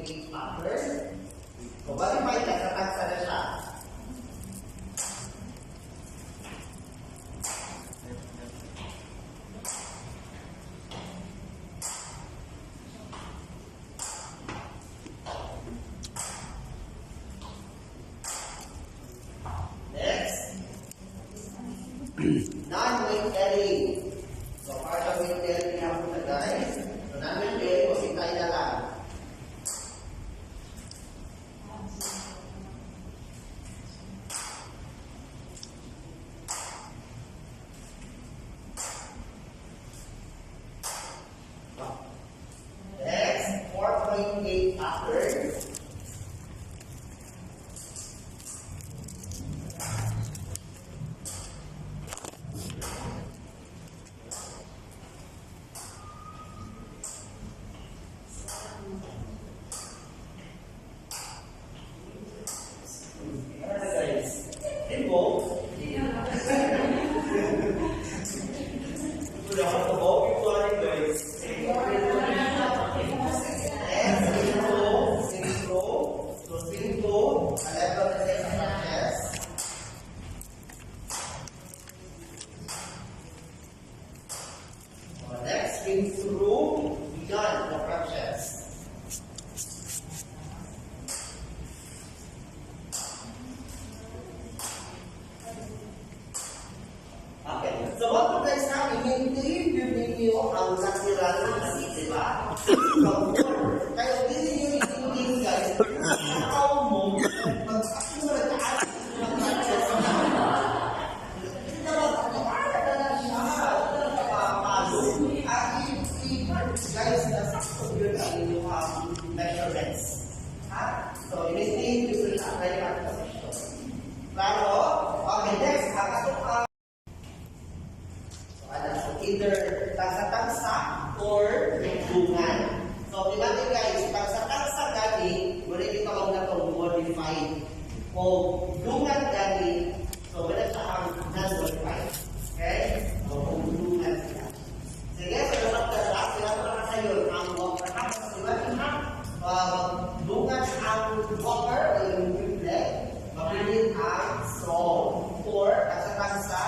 6.8 after. So, verify na sa tagsa na siya. Non-weight carrying. So, part of weight carrying na po na guys. So, non-weight carrying po sintay na lang. Next, 4.8 after. Through beyond the crutches. Okay. So what po guys na, i-maintain yung ninyo ang natira ng di ba? Kaya hindi nyo i-maintain guys, nakakaw mo, pag-asin mo na taas ng crutches na guys, that's good ang inyong measurements. Ha? So, i-maintain yung very hard position. Claro? Okay, next, so, so, either tagsa-tagsa or dungan. So, imagine guys, tagsa-tagsa gani, wala yung tawag na itong modified. O dungan gani, so wala siya ang non-modified. Okay? So, dungan siya. Sige, so dapat ka sila para sa iyo ang walker ha. So, dungan ang walker o yung weak leg, mapilit ang strong. Or, tagsa-tagsa,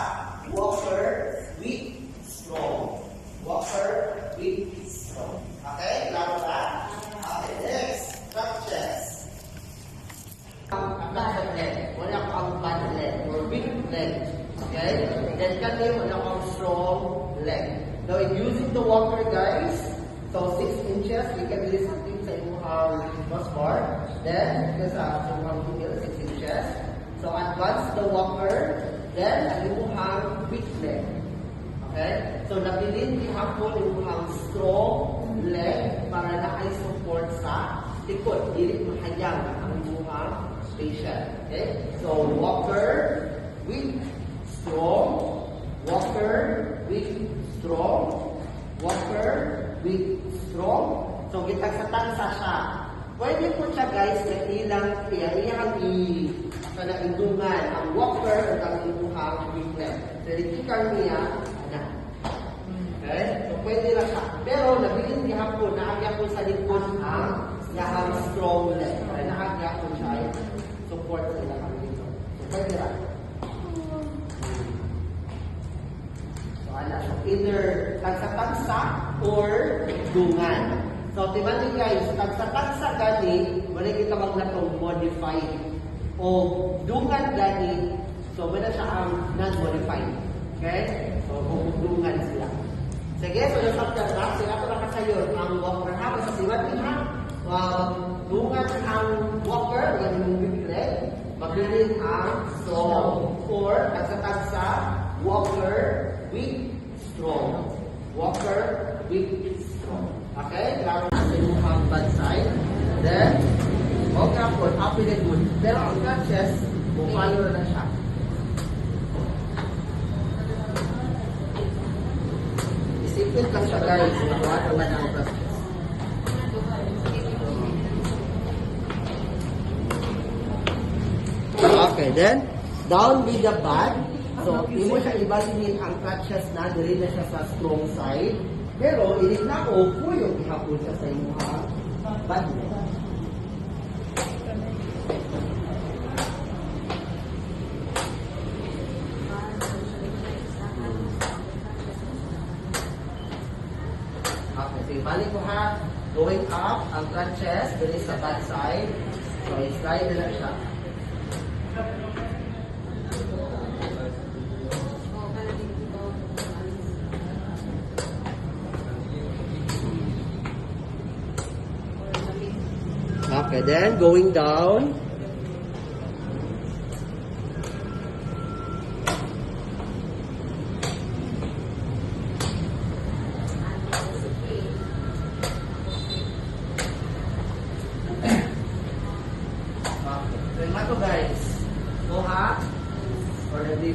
walker, weak, strong. Walker, weak, strong. Okay? Klaro ba? Okay, next. Crutches. Ang bad leg. Wala kang bad leg or weak leg. Okay? Then kami wala kang strong leg. Now, in using the walker, guys, so 6 inches, we can use something sa imuhang bus bar. Then, because after 6 inches. So, advance the walker, then, ang imuhang weak leg. Okay? So, nabilin ihapon imuhang strong leg para naka-support sa likod. Dili mahayang ang imuhang patient. Okay? So, walker, weak, strong, walker, weak, strong, walker, weak, strong. So, gitag-sa-tagsa siya. Pwede po siya guys na ilang iyang indungan ang walker at ang imuhang weak leg. So, ikikang niya, okay? So, pwede lang siya. Pero, nabilin niya po, naagya po sa likod ang yahang strong leg. Kaya naagya po siya ay support sa ilang dito. So, pwede lang. So, either tagsa-tagsa or dungan. So, timan guys, tagsa-tagsa gani, wala kita magnatong modified. O dungan gani, so wala siya ang non-modified. Okay? So, dungan sila. Sige, so nasabtan na, sila ko nakasayon ang walker ha, sa siwat ha. Dungan ang walker, yung weak leg, mabilin ang strong. Or, tagsa-tagsa, walker, weak, strong. Walker, weak, strong. Okay? Klaro na sa inyong bad side. Then, okay po, happy and good. Pero ang crutches, bumalo na siya. Isipin lang siya guys. Nakuha naman ang crutches. Okay, then, down with the bag. So, hindi mo siya ibalinin ang crutches na, dili na siya sa strong side. Pero, ilit na ko, yung ihapon siya sa inyong bad leg. Going up, ang crunches, dili sa back side. So, slide na siya. Okay, then going down. Okay, so to guys. Go ha? Or the